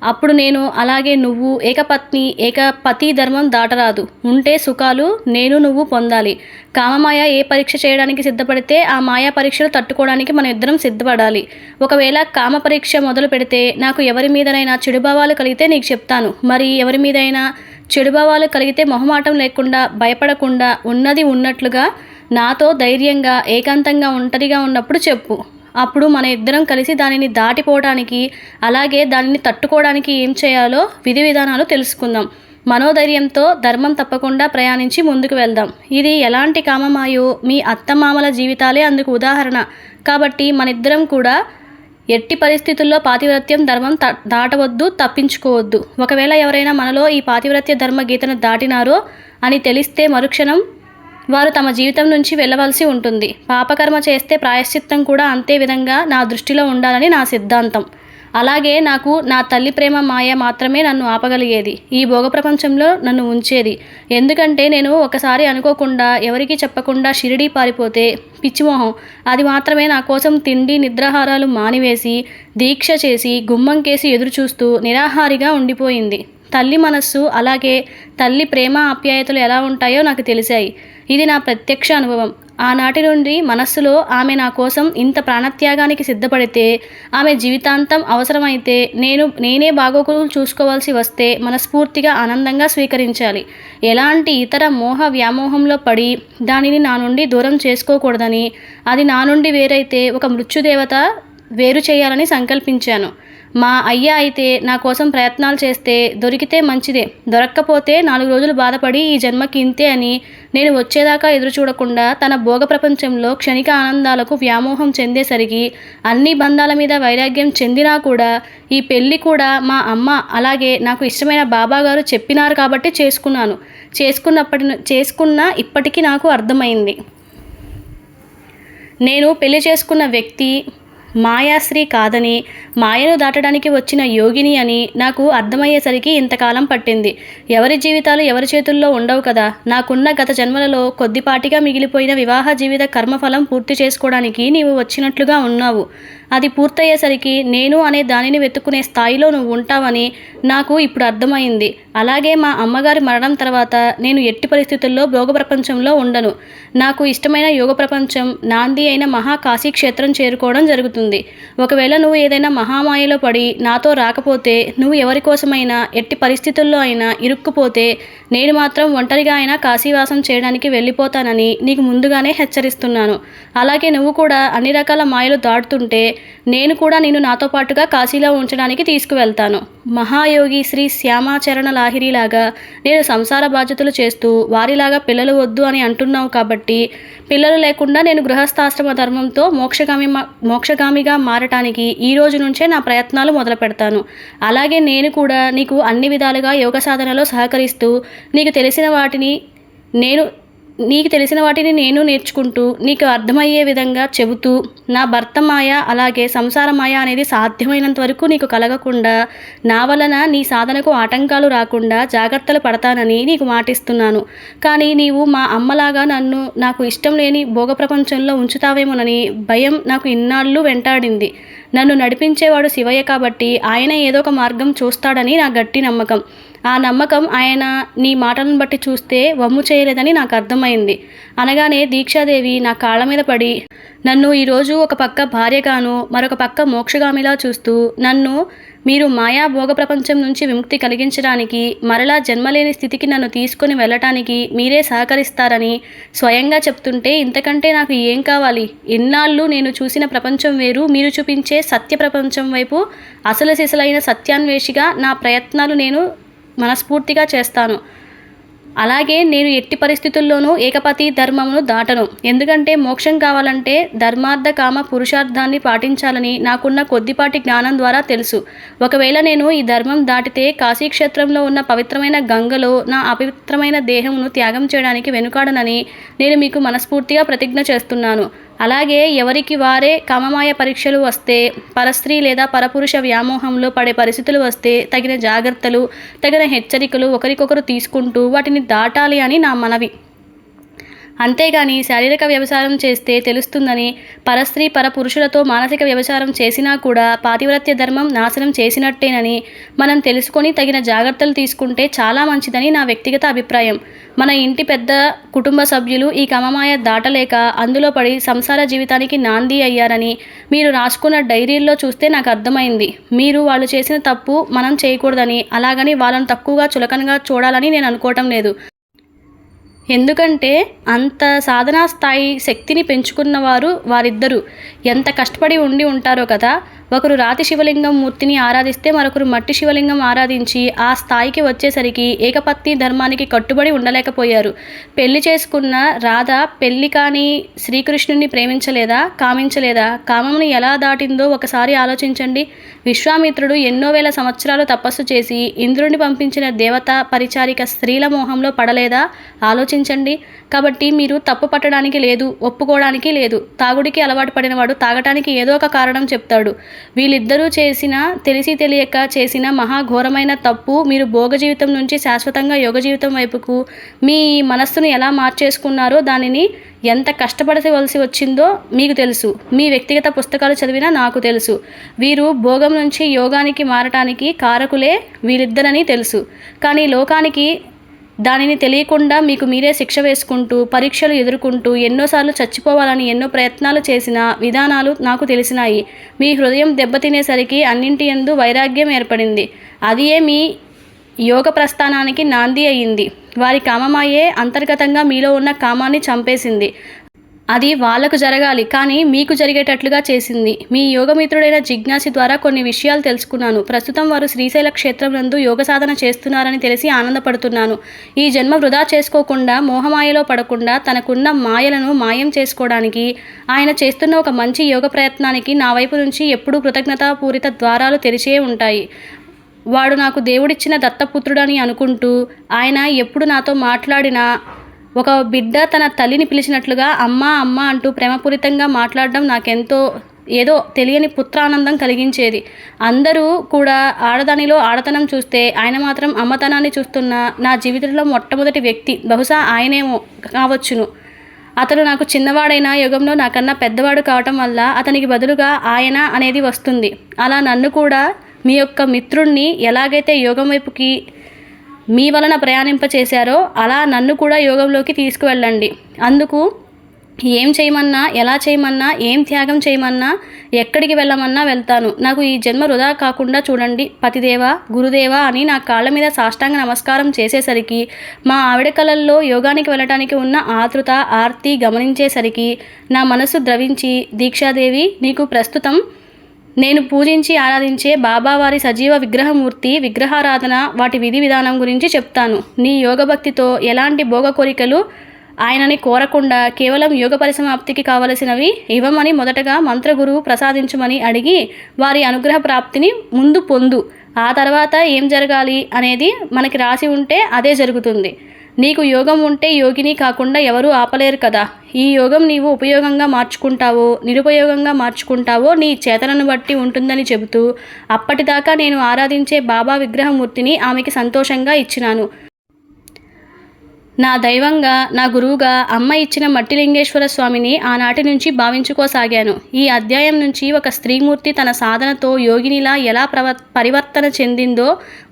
అప్పుడు నేను అలాగే నువ్వు ఏకపతి ధర్మం దాటరాదు. ఉంటే సుఖాలు నేను నువ్వు పొందాలి. కామమాయ ఏ పరీక్ష చేయడానికి సిద్ధపడితే ఆ మాయా పరీక్షలు తట్టుకోవడానికి మన ఇద్దరం సిద్ధపడాలి. ఒకవేళ కామ పరీక్ష మొదలు పెడితే నాకు ఎవరి మీదనైనా చెడుభావాలు కలిగితే నీకు చెప్తాను. మరి ఎవరి మీదైనా చెడుభావాలు కలిగితే మొహమాటం లేకుండా, భయపడకుండా, ఉన్నది ఉన్నట్లుగా నాతో ధైర్యంగా ఏకాంతంగా ఒంటరిగా ఉన్నప్పుడు చెప్పు. అప్పుడు మన ఇద్దరం కలిసి దానిని దాటిపోవడానికి, అలాగే దానిని తట్టుకోవడానికి ఏం చేయాలో విధి విధానాలు తెలుసుకుందాం. మనోధైర్యంతో ధర్మం తప్పకుండా ప్రయాణించి ముందుకు వెళ్దాం. ఇది ఎలాంటి కామమాయో మీ అత్తమామల జీవితాలే అందుకు ఉదాహరణ. కాబట్టి మనిద్దరం కూడా ఎట్టి పరిస్థితుల్లో పాతివ్రత్యం ధర్మం దాటవద్దు, తప్పించుకోవద్దు. ఒకవేళ ఎవరైనా మనలో ఈ పాతివ్రత్య ధర్మ గీతను దాటినారో అని తెలిస్తే మరుక్షణం వారు తమ జీవితం నుంచి వెళ్ళవలసి ఉంటుంది. పాపకర్మ చేస్తే ప్రాయశ్చిత్తం కూడా అంతే విధంగా నా దృష్టిలో ఉండాలని నా సిద్ధాంతం. అలాగే నాకు నా తల్లి ప్రేమ మాయ మాత్రమే నన్ను ఆపగలిగేది, ఈ భోగ ప్రపంచంలో నన్ను ఉంచేది. ఎందుకంటే నేను ఒకసారి అనుకోకుండా ఎవరికీ చెప్పకుండా షిరిడీ పారిపోతే, పిచ్చిమోహం, అది మాత్రమే నా కోసం తిండి నిద్రాహారాలు మానివేసి దీక్ష చేసి గుమ్మం కేసి ఎదురు చూస్తూ నిరాహారిగా ఉండిపోయింది. తల్లి మనస్సు, అలాగే తల్లి ప్రేమ ఆప్యాయతలు ఎలా ఉంటాయో నాకు తెలిసాయి. ఇది నా ప్రత్యక్ష అనుభవం. ఆనాటి నుండి మనస్సులో ఆమె నా కోసం ఇంత ప్రాణత్యాగానికి సిద్ధపడితే, ఆమె జీవితాంతం అవసరమైతే నేనే బాగోగులు చూసుకోవాల్సి వస్తే మనస్ఫూర్తిగా ఆనందంగా స్వీకరించాలి. ఎలాంటి ఇతర మోహ వ్యామోహంలో పడి దానిని నా నుండి దూరం చేసుకోకూడదని, అది నా నుండి వేరైతే ఒక మృత్యుదేవత వేరు చేయాలని సంకల్పించాను. మా అయ్య అయితే నా కోసం ప్రయత్నాలు చేస్తే దొరికితే మంచిదే, దొరక్కపోతే 4 రోజులు బాధపడి ఈ జన్మకి ఇంతే అని నేను వచ్చేదాకా ఎదురు చూడకుండా తన భోగ ప్రపంచంలో క్షణిక ఆనందాలకు వ్యామోహం చెందేసరికి అన్ని బంధాల మీద వైరాగ్యం చెందినా కూడా ఈ పెళ్ళి కూడా మా అమ్మ అలాగే నాకు ఇష్టమైన బాబాగారు చెప్పినారు కాబట్టి చేసుకున్న ఇప్పటికీ నాకు అర్థమైంది. నేను పెళ్లి చేసుకున్న వ్యక్తి మాయాశ్రీ కాదని, మాయను దాటడానికి వచ్చిన యోగిని అని నాకు అర్థమయ్యేసరికి ఇంతకాలం పట్టింది. ఎవరి జీవితాలు ఎవరి చేతుల్లో ఉండవు కదా. నాకున్న గత జన్మలలో కొద్దిపాటిగా మిగిలిపోయిన వివాహ జీవిత కర్మఫలం పూర్తి చేసుకోవడానికి నీవు వచ్చినట్లుగా ఉన్నావు. అది పూర్తయ్యేసరికి నేను అనే దానిని వెతుక్కునే స్థాయిలో నువ్వు ఉంటావని నాకు ఇప్పుడు అర్థమైంది. అలాగే మా అమ్మగారి మరణం తర్వాత నేను ఎట్టి పరిస్థితుల్లో భోగ ప్రపంచంలో ఉండను. నాకు ఇష్టమైన యోగ ప్రపంచం నాంది అయిన మహాకాశీ క్షేత్రం చేరుకోవడం జరుగుతుంది. ఒకవేళ నువ్వు ఏదైనా మహామాయలో పడి నాతో రాకపోతే, నువ్వు ఎవరి కోసమైనా ఎట్టి పరిస్థితుల్లో అయినా ఇరుక్కుపోతే, నేను మాత్రం ఒంటరిగా అయినా కాశీవాసం చేయడానికి వెళ్ళిపోతానని నీకు ముందుగానే హెచ్చరిస్తున్నాను. అలాగే నువ్వు కూడా అన్ని రకాల మాయలు దాటుతుంటే నేను కూడా నిన్ను నాతో పాటుగా కాశీలో ఉంచడానికి తీసుకువెళ్తాను. మహాయోగి శ్రీ శ్యామాచరణ లాహిరిలాగా నేను సంసార బాధ్యతలు చేస్తూ వారిలాగా పిల్లలు వద్దు అని అంటున్నావు కాబట్టి, పిల్లలు లేకుండా నేను గృహస్థాశ్రమ ధర్మంతో మోక్షగామిగా మారటానికి ఈ రోజు నుంచే నా ప్రయత్నాలు మొదలు పెడతాను. అలాగే నేను కూడా నీకు అన్ని విధాలుగా యోగ సాధనలో సహకరిస్తూ నీకు తెలిసిన వాటిని నీకు తెలిసిన వాటిని నేను నేర్చుకుంటూ నీకు అర్థమయ్యే విధంగా చెబుతూ నా భర్త మాయ అలాగే సంసార మాయ అనేది సాధ్యమైనంత వరకు నీకు కలగకుండా నా వలన నీ సాధనకు ఆటంకాలు రాకుండా జాగ్రత్తలు పడతానని నీకు మాటిస్తున్నాను. కానీ నీవు మా అమ్మలాగా నన్ను నాకు ఇష్టం లేని భోగ ప్రపంచంలో ఉంచుతావేమోనని భయం నాకు ఇన్నాళ్ళు వెంటాడింది. నన్ను నడిపించేవాడు శివయ్య కాబట్టి ఆయన ఏదో ఒక మార్గం చూస్తాడని నా గట్టి నమ్మకం. ఆ నమ్మకం ఆయన నీ మాటలను బట్టి చూస్తే వమ్ము చేయలేదని నాకు అర్థమైంది అనగానే దీక్షాదేవి నా కాళ్ళ మీద పడి నన్ను ఈరోజు ఒక పక్క భార్యగాను మరొక పక్క మోక్షగామిలా చూస్తూ నన్ను మీరు మాయా భోగ ప్రపంచం నుంచి విముక్తి కలిగించడానికి మరలా జన్మలేని స్థితికి నన్ను తీసుకుని వెళ్ళటానికి మీరే సహకరిస్తారని స్వయంగా చెప్తుంటే ఇంతకంటే నాకు ఏం కావాలి? ఇన్నాళ్ళు నేను చూసిన ప్రపంచం వేరు, మీరు చూపించే సత్య ప్రపంచం వైపు అసలు సిసలైన సత్యాన్వేషిగా నా ప్రయత్నాలు నేను మనస్ఫూర్తిగా చేస్తాను. అలాగే నేను ఎట్టి పరిస్థితుల్లోనూ ఏకపతి ధర్మమును దాటను. ఎందుకంటే మోక్షం కావాలంటే ధర్మార్థ కామ పురుషార్థాన్ని పాటించాలని నాకున్న కొద్దిపాటి జ్ఞానం ద్వారా తెలుసు. ఒకవేళ నేను ఈ ధర్మం దాటితే కాశీక్షేత్రంలో ఉన్న పవిత్రమైన గంగలో నా అపవిత్రమైన దేహమును త్యాగం చేయడానికి వెనుకాడనని నేను మీకు మనస్ఫూర్తిగా ప్రతిజ్ఞ చేస్తున్నాను. అలాగే ఎవరికి వారే కామమాయ పరీక్షలు వస్తే, పరస్త్రీ లేదా పరపురుష వ్యామోహంలో పడే పరిస్థితులు వస్తే తగిన జాగ్రత్తలు, తగిన హెచ్చరికలు ఒకరికొకరు తీసుకుంటూ వాటిని దాటాలి అని నా మనవి. అంతేగాని శారీరక వ్యభిచారం చేస్తే తెలుస్తుందని, పరస్త్రీ పరపురుషులతో మానసిక వ్యభిచారం చేసినా కూడా పాతివ్రత్య ధర్మం నాశనం చేసినట్టేనని మనం తెలుసుకొని తగిన జాగ్రత్తలు తీసుకుంటే చాలా మంచిదని నా వ్యక్తిగత అభిప్రాయం. మన ఇంటి పెద్ద కుటుంబ సభ్యులు ఈ కామమాయ దాటలేక అందులో పడి సంసార జీవితానికి నాంది అయ్యారని మీరు రాసుకున్న డైరీల్లో చూస్తే నాకు అర్థమైంది. మీరు వాళ్ళు చేసిన తప్పు మనం చేయకూడదని, అలాగని వాళ్ళని తక్కువగా చులకనగా చూడాలని నేను అనుకోవటం లేదు. ఎందుకంటే అంత సాధనా స్థాయి శక్తిని పెంచుకున్నవారు వారిద్దరూ ఎంత కష్టపడి ఉంటారో కదా. ఒకరు రాతి శివలింగం మూర్తిని ఆరాధిస్తే మరొకరు మట్టి శివలింగం ఆరాధించి ఆ స్థాయికి వచ్చేసరికి ఏకపత్ని ధర్మానికి కట్టుబడి ఉండలేకపోయారు. పెళ్లి చేసుకున్న రాధ పెళ్లి కాని శ్రీకృష్ణుని ప్రేమించలేదా, కామించలేదా? కామమును ఎలా దాటిందో ఒకసారి ఆలోచించండి. విశ్వామిత్రుడు ఎన్నో వేల సంవత్సరాలు తపస్సు చేసి ఇంద్రుడిని పంపించిన దేవత పరిచారిక స్త్రీల మోహంలో పడలేదా? ఆలోచించండి. కాబట్టి మీరు తప్పు పట్టడానికి లేదు, ఒప్పుకోవడానికి లేదు. తాగుడికి అలవాటు పడినవాడు తాగటానికి ఏదో ఒక కారణం చెప్తాడు. వీళ్ళిద్దరూ చేసిన తెలిసి తెలియక చేసిన మహాఘోరమైన తప్పు మీరు భోగ జీవితం నుంచి శాశ్వతంగా యోగ జీవితం వైపుకు మీ మనస్సును ఎలా మార్చేసుకున్నారో, దానిని ఎంత కష్టపడవలసి వచ్చిందో మీకు తెలుసు. మీ వ్యక్తిగత పుస్తకాలు చదివినా నాకు తెలుసు. వీరు భోగం నుంచి యోగానికి మారటానికి కారకులే వీరిద్దరని తెలుసు. కానీ లోకానికి దానిని తెలియకుండా మీకు మీరే శిక్ష వేసుకుంటూ పరీక్షలు ఎదుర్కొంటూ ఎన్నోసార్లు చచ్చిపోవాలని ఎన్నో ప్రయత్నాలు చేసిన విధానాలు నాకు తెలిసినాయి. మీ హృదయం దెబ్బతినేసరికి అన్నింటి యందు వైరాగ్యం ఏర్పడింది. అదియే మీ యోగ ప్రస్థానానికి నాంది అయ్యింది. వారి కామమాయే అంతర్గతంగా మీలో ఉన్న కామాన్ని చంపేసింది. అది వాళ్లకు జరగాలి, కానీ మీకు జరిగేటట్లుగా చేసింది. మీ యోగమిత్రుడైన జిజ్ఞాసి ద్వారా కొన్ని విషయాలు తెలుసుకున్నాను. ప్రస్తుతం వారు శ్రీశైల క్షేత్రం నందు యోగ సాధన చేస్తున్నారని తెలిసి ఆనందపడుతున్నాను. ఈ జన్మ వృధా చేసుకోకుండా, మోహమాయలో పడకుండా తనకున్న మాయలను మాయం చేసుకోవడానికి ఆయన చేస్తున్న ఒక మంచి యోగ ప్రయత్నానికి నా వైపు నుంచి ఎప్పుడూ కృతజ్ఞతాపూరిత ద్వారాలు తెరిచే ఉంటాయి. వాడు నాకు దేవుడిచ్చిన దత్తపుత్రుడని అనుకుంటూ ఆయన ఎప్పుడు నాతో మాట్లాడినా ఒక బిడ్డ తన తల్లిని పిలిచినట్లుగా అమ్మా అమ్మ అంటూ ప్రేమపూరితంగా మాట్లాడడం నాకెంతో ఏదో తెలియని పుత్రానందం కలిగించేది. అందరూ కూడా ఆడదానిలో ఆడతనం చూస్తే ఆయన మాత్రం అమ్మతనాన్ని చూస్తున్న నా జీవితంలో మొట్టమొదటి వ్యక్తి బహుశా ఆయనేమో కావచ్చును. అతను నాకు చిన్నవాడైన యుగంలో నాకన్నా పెద్దవాడు కావటం వల్ల అతనికి బదులుగా ఆయన అనేది వస్తుంది. అలా నన్ను కూడా మీ యొక్క మిత్రుణ్ణి ఎలాగైతే యోగం వైపుకి మీ వలన ప్రయాణింపచేశారో అలా నన్ను కూడా యోగంలోకి తీసుకువెళ్ళండి. అందుకు ఏం చేయమన్నా, ఎలా చేయమన్నా, ఏం త్యాగం చేయమన్నా, ఎక్కడికి వెళ్ళమన్నా వెళ్తాను. నాకు ఈ జన్మ వృధా కాకుండా చూడండి పతిదేవా, గురుదేవా అని నా కాళ్ళ మీద సాష్టాంగ నమస్కారం చేసేసరికి మా ఆవిడ కళల్లో యోగానికి వెళ్ళటానికి ఉన్న ఆతృత ఆర్తి గమనించేసరికి నా మనసు ద్రవించి, దీక్షాదేవి నీకు ప్రస్తుతం నేను పూజించి ఆరాధించే బాబావారి సజీవ విగ్రహమూర్తి విగ్రహారాధన వాటి విధి విధానం గురించి చెప్తాను. నీ యోగభక్తితో ఎలాంటి భోగ కోరికలు ఆయనని కోరకుండా కేవలం యోగ పరిసమాప్తికి కావలసినవి ఇవ్వమని మొదటగా మంత్రగురువు ప్రసాదించమని అడిగి వారి అనుగ్రహ ప్రాప్తిని ముందు పొందు. ఆ తర్వాత ఏం జరగాలి అనేది మనకి రాసి ఉంటే అదే జరుగుతుంది. నీకు యోగం ఉంటే యోగిని కాకుండా ఎవరూ ఆపలేరు కదా. ఈ యోగం నీవు ఉపయోగంగా మార్చుకుంటావో నిరుపయోగంగా మార్చుకుంటావో నీ చేతనను బట్టి ఉంటుందని చెబుతూ అప్పటిదాకా నేను ఆరాధించే బాబా విగ్రహమూర్తిని ఆమెకి సంతోషంగా ఇచ్చినాను. నా దైవంగా, నా గురువుగా అమ్మ ఇచ్చిన మట్టిలింగేశ్వర స్వామిని ఆనాటి నుంచి భావించుకోసాగాను. ఈ అధ్యాయం నుంచి ఒక స్త్రీమూర్తి తన సాధనతో యోగినిలా ఎలా పరివర్తన చెందిందో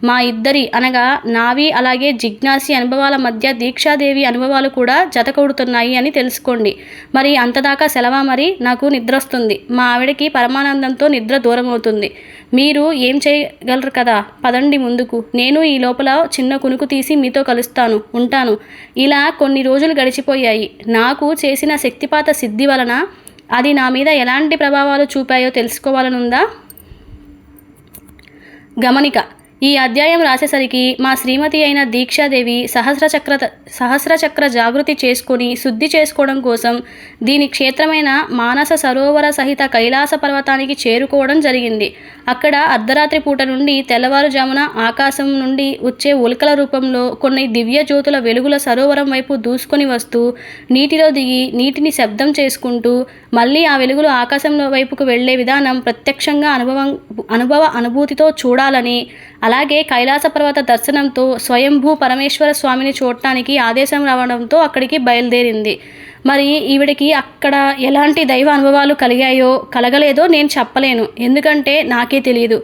మా ఇద్దరి అనగా నావి అలాగే జిజ్ఞాసి అనుభవాల మధ్య దీక్షాదేవి అనుభవాలు కూడా జతకూడుతున్నాయి అని తెలుసుకోండి. మరి అంతదాకా సెలవా? మరి నాకు నిద్ర వస్తుంది. మా ఆవిడకి పరమానందంతో నిద్ర దూరం అవుతుంది. మీరు ఏం చేయగలరు కదా, పదండి ముందుకు. నేను ఈ లోపల చిన్న కునుకు తీసి మీతో కలుస్తాను, ఉంటాను. ఇలా కొన్ని రోజులు గడిచిపోయాయి. నాకు చేసిన శక్తిపాత సిద్ధి వలన అది నా మీద ఎలాంటి ప్రభావాలు చూపాయో తెలుసుకోవాలనుందా? గమనిక: ఈ అధ్యాయం రాసేసరికి మా శ్రీమతి అయిన దీక్షాదేవి సహస్రచక్ర జాగృతి చేసుకొని శుద్ధి చేసుకోవడం కోసం దీని క్షేత్రమైన మానస సరోవర సహిత కైలాస పర్వతానికి చేరుకోవడం జరిగింది. అక్కడ అర్ధరాత్రి పూట నుండి తెల్లవారుజామున ఆకాశం నుండి వచ్చే ఉల్కల రూపంలో కొన్ని దివ్య జ్యోతుల వెలుగుల సరోవరం వైపు దూసుకొని వస్తూ నీటిలో దిగి నీటిని శబ్దం చేసుకుంటూ మళ్ళీ ఆ వెలుగులు ఆకాశంలో వైపుకు వెళ్లే విధానం ప్రత్యక్షంగా అనుభూతితో చూడాలని, అలాగే కైలాస పర్వత దర్శనంతో స్వయంభూ పరమేశ్వర స్వామిని చూడటానికి ఆదేశం రావడంతో అక్కడికి బయలుదేరింది. మరి ఈవిడికి అక్కడ ఎలాంటి దైవ అనుభవాలు కలగలేదో నేను చెప్పలేను, ఎందుకంటే నాకే తెలియదు.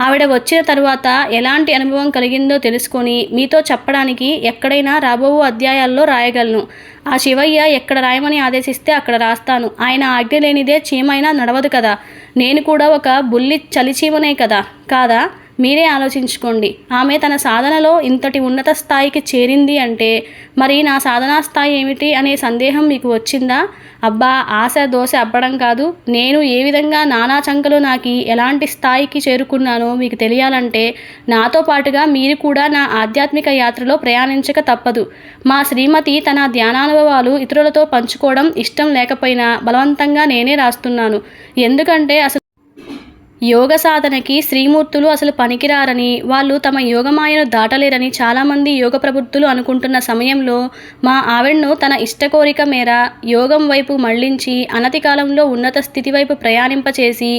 ఆవిడ వచ్చిన తర్వాత ఎలాంటి అనుభవం కలిగిందో తెలుసుకొని మీతో చెప్పడానికి ఎక్కడైనా రాబో అధ్యాయాల్లో రాయగలను. ఆ శివయ్య ఎక్కడ రాయమని ఆదేశిస్తే అక్కడ రాస్తాను. ఆయన ఆజ్ఞ లేనిదే చీమైనా నడవదు కదా. నేను కూడా ఒక బుల్లి చలిచీమనే కాదా? మీరే ఆలోచించుకోండి. ఆమె తన సాధనలో ఇంతటి ఉన్నత స్థాయికి చేరింది అంటే మరి నా సాధనా స్థాయి ఏమిటి అనే సందేహం మీకు వచ్చిందా? అబ్బా, ఆశ దోశ అబ్బడం కాదు. నేను ఏ విధంగా నానా చంకలు నాకి ఎలాంటి స్థాయికి చేరుకున్నానో మీకు తెలియాలంటే నాతో పాటుగా మీరు కూడా నా ఆధ్యాత్మిక యాత్రలో ప్రయాణించక తప్పదు. మా శ్రీమతి తన ధ్యానానుభవాలు ఇతరులతో పంచుకోవడం ఇష్టం లేకపోయినా బలవంతంగా నేనే రాస్తున్నాను. ఎందుకంటే అసలు యోగ సాధనకి స్త్రీమూర్తులు అసలు పనికిరారని, వాళ్ళు తమ యోగమాయను దాటలేరని చాలామంది యోగ ప్రబుద్ధులు అనుకుంటున్న సమయంలో మా ఆవిడను తన ఇష్టకోరిక మేర యోగం వైపు మళ్లించి అనతి కాలంలో ఉన్నత స్థితి వైపు ప్రయాణింపచేసి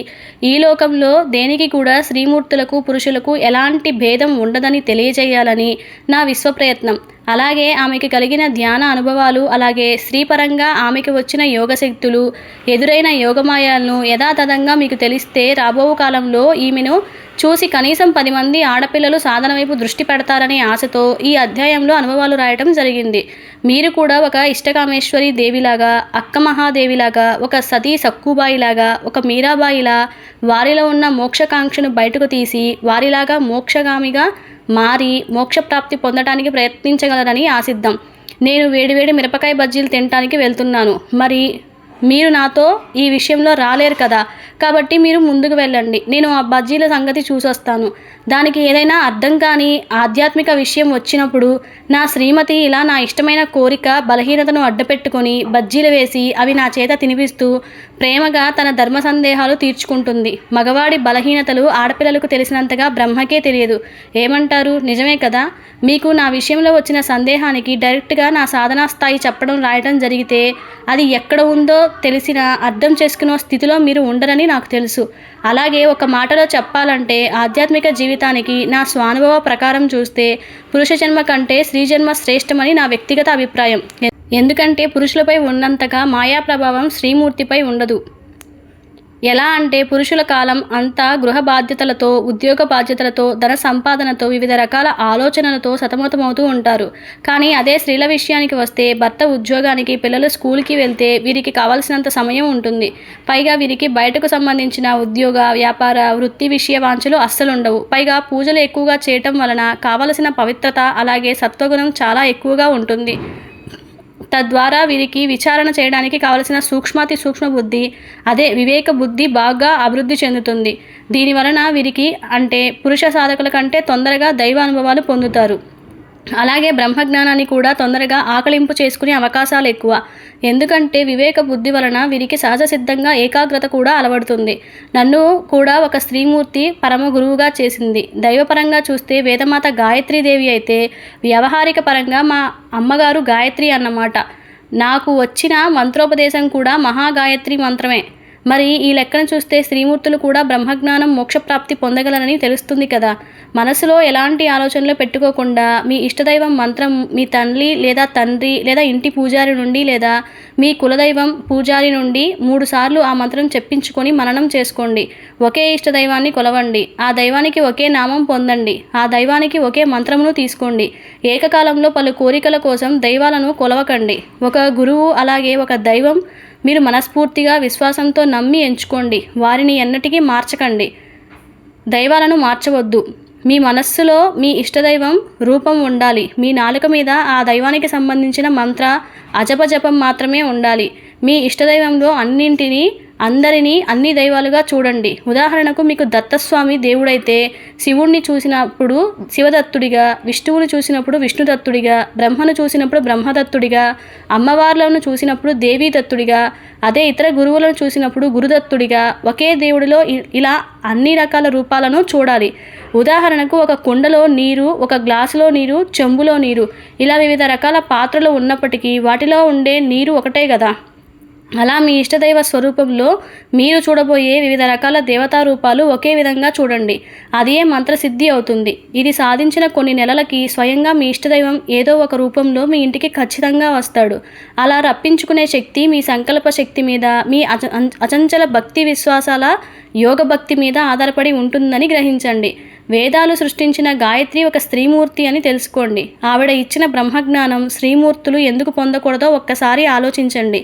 ఈ లోకంలో దేనికి కూడా స్త్రీమూర్తులకు పురుషులకు ఎలాంటి భేదం ఉండదని తెలియజేయాలని నా విశ్వప్రయత్నం. అలాగే ఆమెకి కలిగిన ధ్యాన అనుభవాలు, అలాగే స్త్రీపరంగా ఆమెకి వచ్చిన యోగశక్తులు, ఎదురైన యోగమాయాలను యథాతథంగా మీకు తెలిస్తే రాబో కాలంలో ఈమెను చూసి కనీసం 10 మంది ఆడపిల్లలు సాధన వైపు దృష్టి పెడతారనే ఆశతో ఈ అధ్యాయంలో అనుభవాలు రాయటం జరిగింది. మీరు కూడా ఒక ఇష్టకామేశ్వరి దేవిలాగా, అక్క మహాదేవిలాగా, ఒక సతీ సక్కుబాయిలాగా, ఒక మీరాబాయిలా వారిలో ఉన్న మోక్షకాంక్షను బయటకు తీసి వారిలాగా మోక్షగామిగా మారి మోక్షప్రాప్తి పొందడానికి ప్రయత్నించగలరని ఆశిద్దాం. నేను వేడివేడి మిరపకాయ బజ్జీలు తినడానికి వెళ్తున్నాను. మరి మీరు నాతో ఈ విషయంలో రాలేరు కదా, కాబట్టి మీరు ముందుకు వెళ్ళండి. నేను ఆ బజ్జీల సంగతి చూసొస్తాను. దానికి ఏదైనా అర్థం కాని ఆధ్యాత్మిక విషయం వచ్చినప్పుడు నా శ్రీమతి ఇలా నా ఇష్టమైన కోరిక బలహీనతను అడ్డపెట్టుకొని బజ్జీలు వేసి అవి నా చేత తినిపిస్తూ ప్రేమగా తన ధర్మ సందేహాలు తీర్చుకుంటుంది. మగవాడి బలహీనతలు ఆడపిల్లలకు తెలిసినంతగా బ్రహ్మకే తెలియదు. ఏమంటారు? నిజమే కదా. మీకు నా విషయంలో వచ్చిన సందేహానికి డైరెక్ట్గా నా సాధనా స్థాయి చెప్పడం రాయటం జరిగితే అది ఎక్కడ ఉందో తెలిసిన అర్థం చేసుకునే స్థితిలో మీరు ఉండరని నాకు తెలుసు. అలాగే ఒక మాటలో చెప్పాలంటే ఆధ్యాత్మిక జీవితానికి నా స్వానుభవ ప్రకారం చూస్తే పురుష జన్మ కంటే స్త్రీ జన్మ శ్రేష్టమని నా వ్యక్తిగత అభిప్రాయం. ఎందుకంటే పురుషులపై ఉన్నంతగా మాయా ప్రభావం స్త్రీమూర్తిపై ఉండదు. ఎలా అంటే పురుషుల కాలం అంతా గృహ బాధ్యతలతో, ఉద్యోగ బాధ్యతలతో, ధన సంపాదనతో, వివిధ రకాల ఆలోచనలతో సతమతమవుతూ ఉంటారు. కానీ అదే స్త్రీల విషయానికి వస్తే భర్త ఉద్యోగానికి, పిల్లలు స్కూల్కి వెళ్తే వీరికి కావాల్సినంత సమయం ఉంటుంది. పైగా వీరికి బయటకు సంబంధించిన ఉద్యోగ, వ్యాపార, వృత్తి విషయ వాంఛలు అస్సలుండవు. పైగా పూజలు ఎక్కువగా చేయటం వలన కావలసిన పవిత్రత అలాగే సత్వగుణం చాలా ఎక్కువగా ఉంటుంది. తద్వారా వీరికి విచారణ చేయడానికి కావలసిన సూక్ష్మ బుద్ధి, అదే వివేక బుద్ధి బాగా అభివృద్ధి చెందుతుంది. దీనివలన వీరికి అంటే పురుష సాధకుల కంటే తొందరగా దైవ అనుభవాలు పొందుతారు. అలాగే బ్రహ్మజ్ఞానాన్ని కూడా తొందరగా ఆకలింపు చేసుకునే అవకాశాలు ఎక్కువ. ఎందుకంటే వివేక బుద్ధి వలన వీరికి సహజ సిద్ధంగా ఏకాగ్రత కూడా అలవడుతుంది. నన్ను కూడా ఒక స్త్రీమూర్తి పరమ గురువుగా చేసింది. దైవపరంగా చూస్తే వేదమాత గాయత్రీదేవి అయితే వ్యవహారిక పరంగా మా అమ్మగారు గాయత్రి అన్నమాట. నాకు వచ్చిన మంత్రోపదేశం కూడా మహాగాయత్రి మంత్రమే. మరి ఈ లెక్కను చూస్తే స్త్రీమూర్తులు కూడా బ్రహ్మజ్ఞానం మోక్షప్రాప్తి పొందగలరని తెలుస్తుంది కదా. మనసులో ఎలాంటి ఆలోచనలు పెట్టుకోకుండా మీ ఇష్టదైవం మంత్రం మీ తల్లి లేదా తండ్రి లేదా ఇంటి పూజారి నుండి లేదా మీ కులదైవం పూజారి నుండి 3 సార్లు ఆ మంత్రం చెప్పించుకొని మననం చేసుకోండి. ఒకే ఇష్టదైవాన్ని కొలవండి. ఆ దైవానికి ఒకే నామం పొందండి. ఆ దైవానికి ఒకే మంత్రమును తీసుకోండి. ఏకకాలంలో పలు కోరికల కోసం దైవాలను కొలవకండి. ఒక గురువు అలాగే ఒక దైవం మీరు మనస్ఫూర్తిగా విశ్వాసంతో నమ్మి ఎంచుకోండి. వారిని ఎన్నటికీ మార్చకండి. దైవాలను మార్చవద్దు. మీ మనస్సులో మీ ఇష్టదైవం రూపం ఉండాలి. మీ నాలుక మీద ఆ దైవానికి సంబంధించిన మంత్ర అజపజపం మాత్రమే ఉండాలి. మీ ఇష్టదైవంలో అందరినీ అన్ని దైవాలుగా చూడండి. ఉదాహరణకు మీకు దత్తస్వామి దేవుడైతే శివుణ్ణి చూసినప్పుడు శివదత్తుడిగా, విష్ణువుని చూసినప్పుడు విష్ణుదత్తుడిగా, బ్రహ్మను చూసినప్పుడు బ్రహ్మదత్తుడిగా, అమ్మవార్లను చూసినప్పుడు దేవీదత్తుడిగా, అదే ఇతర గురువులను చూసినప్పుడు గురుదత్తుడిగా, ఒకే దేవుడిలో ఇలా అన్ని రకాల రూపాలను చూడాలి. ఉదాహరణకు ఒక కుండలో నీరు, ఒక గ్లాసులో నీరు, చెంబులో నీరు, ఇలా వివిధ రకాల పాత్రలు ఉన్నప్పటికీ వాటిలో ఉండే నీరు ఒకటే కదా. అలా మీ ఇష్టదైవ స్వరూపంలో మీరు చూడబోయే వివిధ రకాల దేవతా రూపాలు ఒకే విధంగా చూడండి. అదే మంత్రసిద్ధి అవుతుంది. ఇది సాధించిన కొన్ని నెలలకి స్వయంగా మీ ఇష్టదైవం ఏదో ఒక రూపంలో మీ ఇంటికి ఖచ్చితంగా వస్తాడు. అలా రప్పించుకునే శక్తి మీ సంకల్ప శక్తి మీద, మీ అచంచల భక్తి విశ్వాసాల యోగ భక్తి మీద ఆధారపడి ఉంటుందని గ్రహించండి. వేదాలు సృష్టించిన గాయత్రి ఒక స్త్రీమూర్తి అని తెలుసుకోండి. ఆవిడ ఇచ్చిన బ్రహ్మజ్ఞానం స్త్రీమూర్తులు ఎందుకు పొందకూడదో ఒక్కసారి ఆలోచించండి.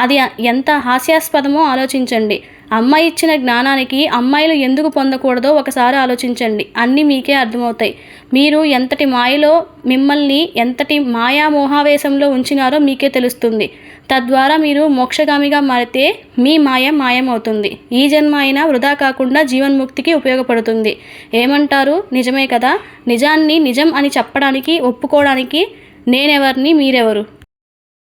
అది ఎంత హాస్యాస్పదమో ఆలోచించండి. అమ్మ ఇచ్చిన జ్ఞానానికి అమ్మాయిలు ఎందుకు పొందకూడదో ఒకసారి ఆలోచించండి. అన్నీ మీకే అర్థమవుతాయి. మీరు ఎంతటి మాయలో మిమ్మల్ని ఎంతటి మాయామోహావేశంలో ఉంచినారో మీకే తెలుస్తుంది. తద్వారా మీరు మోక్షగామిగా మారితే మీ మాయమవుతుంది. ఈ జన్మ అయినా వృధా కాకుండా జీవన్ముక్తికి ఉపయోగపడుతుంది. ఏమంటారు? నిజమే కదా. నిజాన్ని నిజం అని చెప్పడానికి ఒప్పుకోవడానికి నేనెవరిని, మీరెవరు?